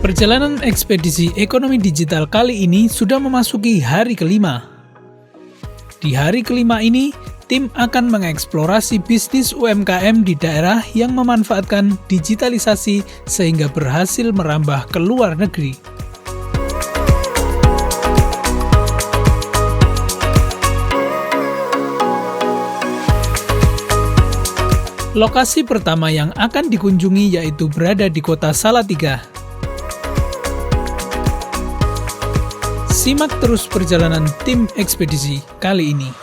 Perjalanan ekspedisi ekonomi digital kali ini sudah memasuki hari kelima. Di hari kelima ini, tim akan mengeksplorasi bisnis UMKM di daerah yang memanfaatkan digitalisasi sehingga berhasil merambah ke luar negeri. Lokasi pertama yang akan dikunjungi yaitu berada di kota Salatiga. Simak terus perjalanan tim ekspedisi kali ini.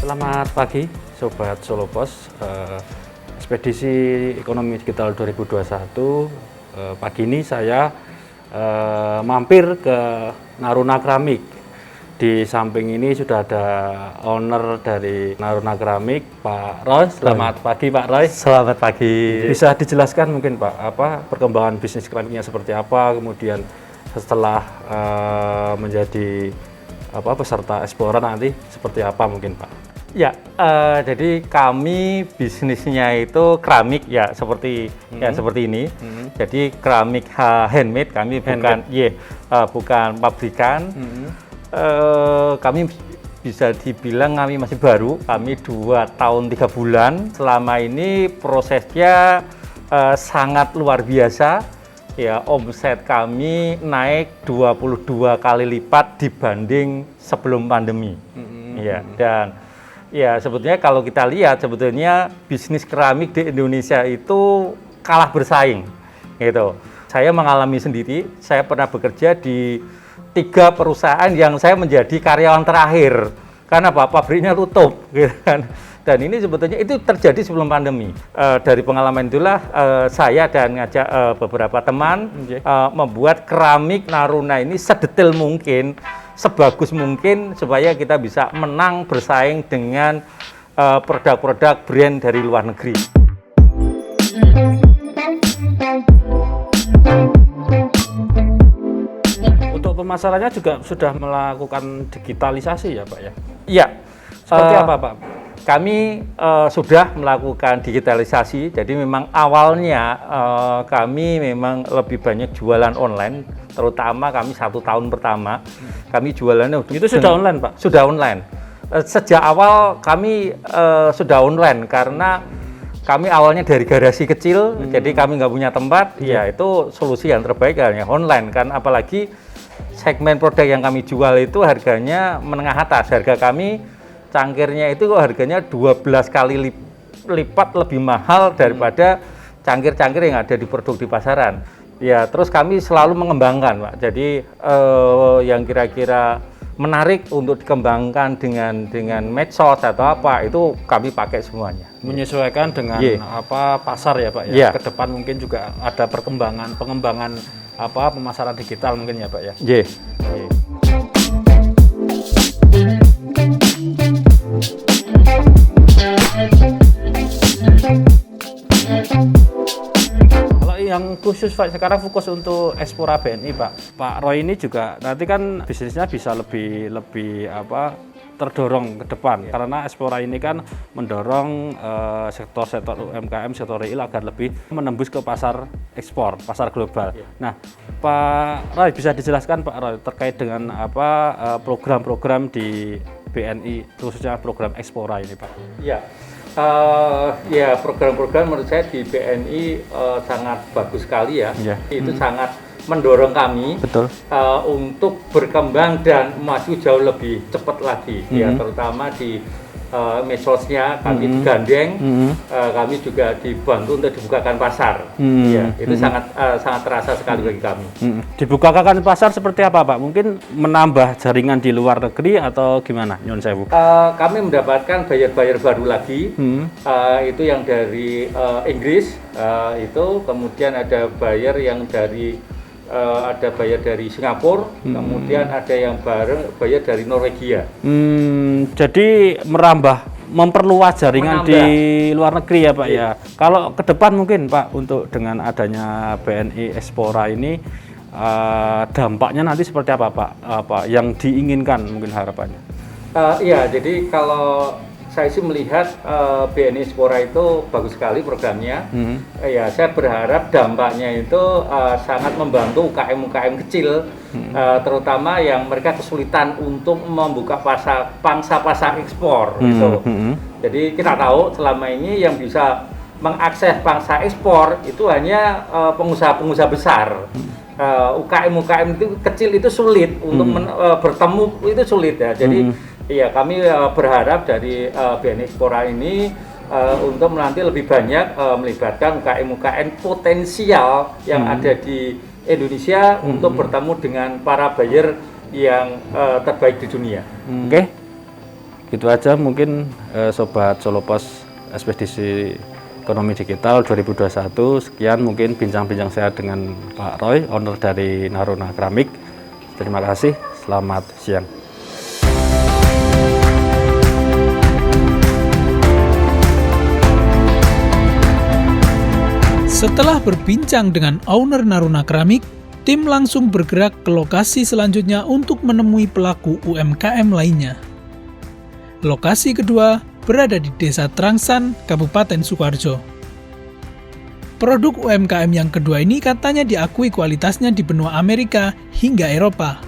Selamat pagi Sobat Solo Pos, ekspedisi ekonomi digital 2021. Pagi ini saya mampir ke Naruna Keramik. Di samping ini sudah ada owner dari Naruna Keramik, Pak Roy. Selamat pagi Pak Roy. Selamat pagi. Bisa dijelaskan mungkin Pak, perkembangan bisnis keramiknya seperti apa, kemudian setelah menjadi peserta Explora nanti seperti apa mungkin Pak? Ya, jadi kami bisnisnya itu keramik ya seperti ini. Jadi keramik handmade, kami bukan pabrikan. Kami bisa dibilang kami masih baru, kami 2 tahun 3 bulan. Selama ini prosesnya sangat luar biasa. Ya, omset kami naik 22 kali lipat dibanding sebelum pandemi. Ya, dan ya sebetulnya kalau kita lihat sebetulnya bisnis keramik di Indonesia itu kalah bersaing gitu. Saya mengalami sendiri, saya pernah bekerja di 3 perusahaan yang saya menjadi karyawan terakhir karena pabriknya tutup gitu kan. Dan ini sebetulnya itu terjadi sebelum pandemi. Dari pengalaman itulah saya dan ngajak beberapa teman membuat keramik Naruna ini sedetail mungkin, sebagus mungkin supaya kita bisa menang bersaing dengan produk-produk brand dari luar negeri. Untuk pemasarannya juga sudah melakukan digitalisasi ya Pak ya? Iya. Seperti apa Pak? Kami sudah melakukan digitalisasi, jadi memang awalnya kami memang lebih banyak jualan online, terutama kami 1 tahun pertama, kami jualannya itu sudah online Pak? Sudah online. Sejak awal kami sudah online karena kami awalnya dari garasi kecil, jadi kami nggak punya tempat, ya itu solusi yang terbaik hanya online kan, apalagi segmen produk yang kami jual itu harganya menengah atas, harga kami cangkirnya itu harganya 12 kali lipat lebih mahal daripada cangkir-cangkir yang ada di produk di pasaran. Ya, terus kami selalu mengembangkan, Pak. Jadi yang kira-kira menarik untuk dikembangkan dengan medsos atau apa itu kami pakai semuanya. Menyesuaikan dengan pasar ya Pak ya. Yeah. Ke depan mungkin juga ada pengembangan pemasaran digital mungkin ya Pak ya. Yeah. Kalau yang khusus Pak, sekarang fokus untuk Explora BNI Pak Roy ini juga nanti kan bisnisnya bisa lebih terdorong ke depan karena Explora ini kan mendorong sektor-sektor UMKM, sektor real agar lebih menembus ke pasar ekspor, pasar global. Nah, Pak Roy bisa dijelaskan Pak Roy terkait dengan program-program di BNI khususnya program Explora ini Pak? Ya, program-program menurut saya di BNI sangat bagus sekali ya. Itu sangat mendorong kami untuk berkembang dan maju jauh lebih cepat lagi. Ya, terutama di medsosnya kami digandeng, kami juga dibantu untuk dibukakan pasar. Ya, itu sangat terasa sekali bagi kami. Dibukakan pasar seperti apa Pak? Mungkin menambah jaringan di luar negeri atau gimana? Nyun sewu. Kami mendapatkan buyer-buyer baru lagi, itu yang dari Inggris, itu kemudian ada buyer yang dari ada bayar dari Singapura, kemudian ada yang bayar dari Norwegia. Jadi memperluas jaringan di luar negeri ya Pak ya. Kalau ke depan mungkin Pak untuk dengan adanya BNI Explora ini dampaknya nanti seperti apa Pak? Apa yang diinginkan mungkin harapannya? Iya, jadi kalau saya sih melihat BNI Explora itu bagus sekali programnya. Ya, saya berharap dampaknya itu sangat membantu UKM-UKM kecil, terutama yang mereka kesulitan untuk membuka pangsa pasar ekspor. Gitu. Jadi kita tahu selama ini yang bisa mengakses pangsa ekspor itu hanya pengusaha-pengusaha besar. UKM-UKM itu kecil itu sulit untuk bertemu, itu sulit ya. Jadi iya, kami berharap dari BNI Explora ini untuk nanti lebih banyak melibatkan UKM-UKM potensial yang ada di Indonesia untuk bertemu dengan para buyer yang terbaik di dunia. Oke, gitu aja mungkin Sobat Solo Pos Ekspedisi Ekonomi Digital 2021. Sekian mungkin bincang-bincang saya dengan Pak Roy, owner dari Naruna Keramik. Terima kasih, selamat siang. Setelah berbincang dengan owner Naruna Keramik, tim langsung bergerak ke lokasi selanjutnya untuk menemui pelaku UMKM lainnya. Lokasi kedua berada di Desa Trangsan, Kabupaten Sukoharjo. Produk UMKM yang kedua ini katanya diakui kualitasnya di benua Amerika hingga Eropa.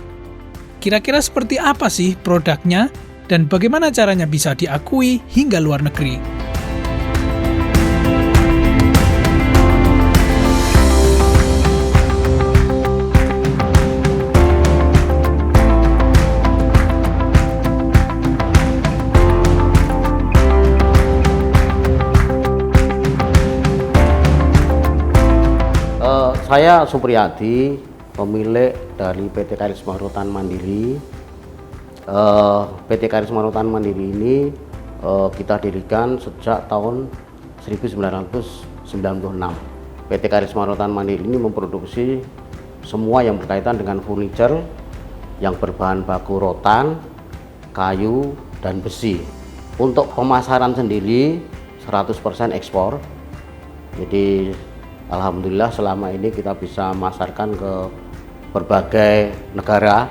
Kira-kira seperti apa sih produknya dan bagaimana caranya bisa diakui hingga luar negeri? Saya Supriyadi, pemilik dari PT Karisma Rutan Mandiri. PT Karisma Rutan Mandiri ini kita dirikan sejak tahun 1996. PT Karisma Rutan Mandiri ini memproduksi semua yang berkaitan dengan furniture yang berbahan baku rotan, kayu, dan besi. Untuk pemasaran sendiri 100% ekspor. Jadi alhamdulillah selama ini kita bisa masarkan ke berbagai negara.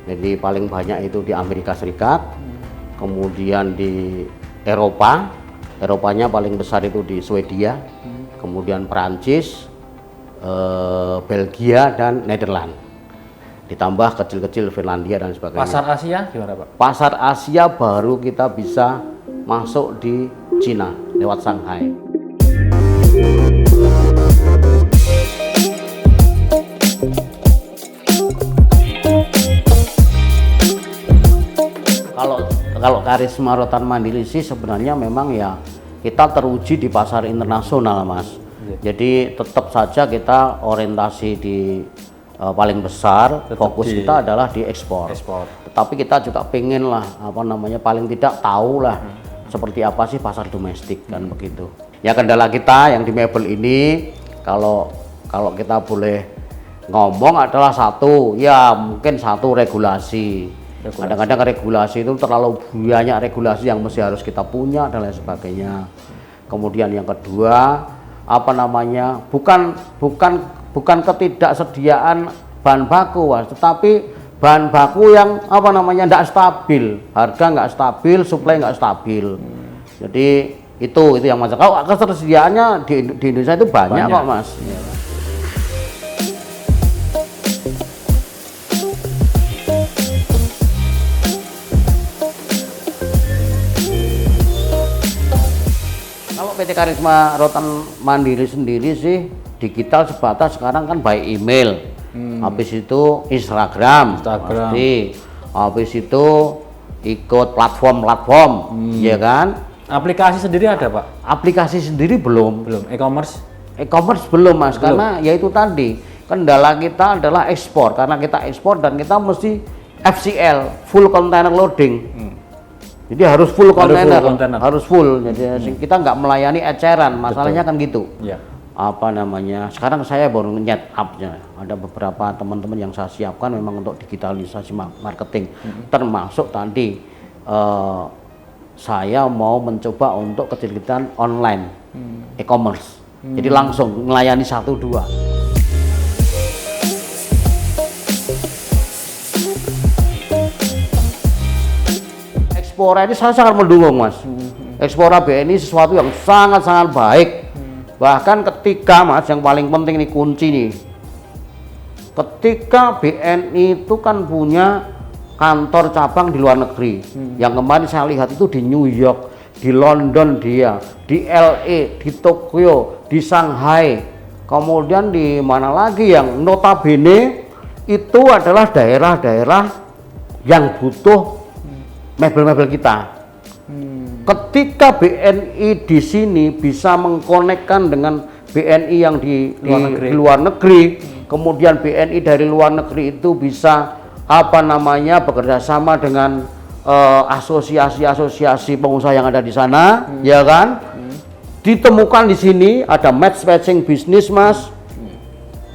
Jadi paling banyak itu di Amerika Serikat, kemudian di Eropanya paling besar itu di Swedia, kemudian Perancis, Belgia, dan Nederland. Ditambah kecil-kecil Finlandia dan sebagainya. Pasar Asia gimana Pak? Pasar Asia baru kita bisa masuk di Cina lewat Shanghai. Kalau Karisma Rotan Mandiri sih sebenarnya memang ya kita teruji di pasar internasional, Mas. Jadi tetap saja kita orientasi di paling besar, fokus kita adalah di ekspor. Tetapi kita juga pengen lah paling tidak tahu lah seperti apa sih pasar domestik kan begitu. Ya kendala kita yang di mebel ini kalau kita boleh ngomong adalah mungkin satu regulasi. Kadang-kadang regulasi itu terlalu banyak regulasi yang mesti harus kita punya dan lain sebagainya. Kemudian yang kedua bukan ketidaksediaan bahan baku, Mas, tetapi bahan baku yang tidak stabil, harga nggak stabil, suplai nggak stabil. Jadi itu yang masalah. Kalau ketersediaannya di Indonesia itu banyak kok, Mas. PT Karisma Rotan Mandiri sendiri sih digital sebatas sekarang kan by email, habis itu Instagram. Pasti. Habis itu ikut platform, ya kan? Aplikasi sendiri ada Pak? Aplikasi sendiri belum. E-commerce belum, Mas, karena ya itu tadi kendala kita adalah ekspor, karena kita ekspor dan kita mesti FCL, full container loading. Jadi harus full kontainer, harus full. Jadi kita nggak melayani eceran, masalahnya kan gitu. sekarang saya baru nyet up-nya. Ada beberapa teman-teman yang saya siapkan memang untuk digitalisasi marketing, termasuk tadi saya mau mencoba untuk kecil-kecilan online e-commerce, jadi langsung melayani 1-2. Expora ini saya sangat mendukung, Mas. Expora BNI sesuatu yang sangat-sangat baik. Bahkan ketika, Mas, yang paling penting nih, kunci nih, ketika BNI itu kan punya kantor cabang di luar negeri, yang kemarin saya lihat itu di New York, di London dia, di LA, di Tokyo, di Shanghai, kemudian di mana lagi yang notabene itu adalah daerah-daerah yang butuh mebel-mebel kita. Ketika BNI di sini bisa mengkonekkan dengan BNI yang di luar negeri, kemudian BNI dari luar negeri itu bisa bekerja sama dengan asosiasi-asosiasi pengusaha yang ada di sana, ya kan? Ditemukan di sini ada matching bisnis, Mas,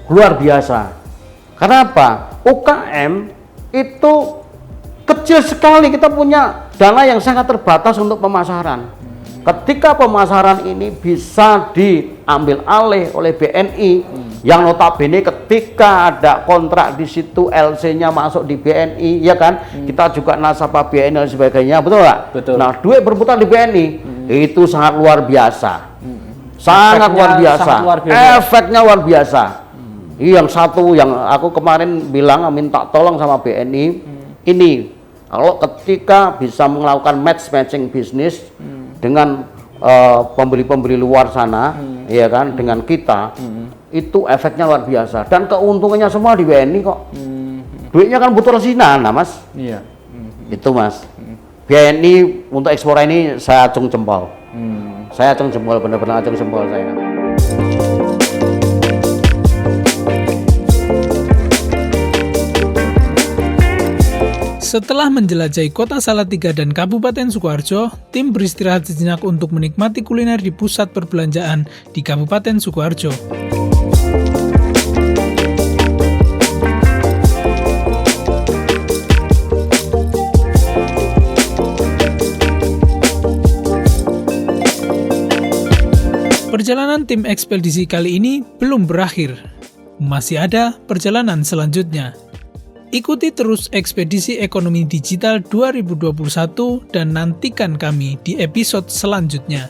luar biasa. Kenapa? UKM itu kecil sekali, kita punya dana yang sangat terbatas untuk pemasaran. Ketika pemasaran ini bisa diambil alih oleh BNI, yang notabene ketika ada kontrak di situ LC-nya masuk di BNI, ya kan? Kita juga nasabah BNI dan sebagainya, betul nggak? Betul. Nah, duit berputar di BNI itu sangat luar biasa, sangat luar biasa. Efeknya luar biasa. Yang satu yang aku kemarin bilang minta tolong sama BNI ini. Kalau ketika bisa melakukan matching bisnis dengan pembeli-pembeli luar sana, ya kan, dengan kita, itu efeknya luar biasa. Dan keuntungannya semua di BNI kok. Duitnya kan butuh resinan, nah, Mas. Iya. Itu, Mas. BNI untuk Expora ini saya acung jempol. Saya acung jempol, benar-benar acung jempol saya. Setelah menjelajahi kota Salatiga dan Kabupaten Sukoharjo, tim beristirahat sejenak untuk menikmati kuliner di pusat perbelanjaan di Kabupaten Sukoharjo. Perjalanan tim ekspedisi kali ini belum berakhir. Masih ada perjalanan selanjutnya. Ikuti terus Ekspedisi Ekonomi Digital 2021 dan nantikan kami di episode selanjutnya.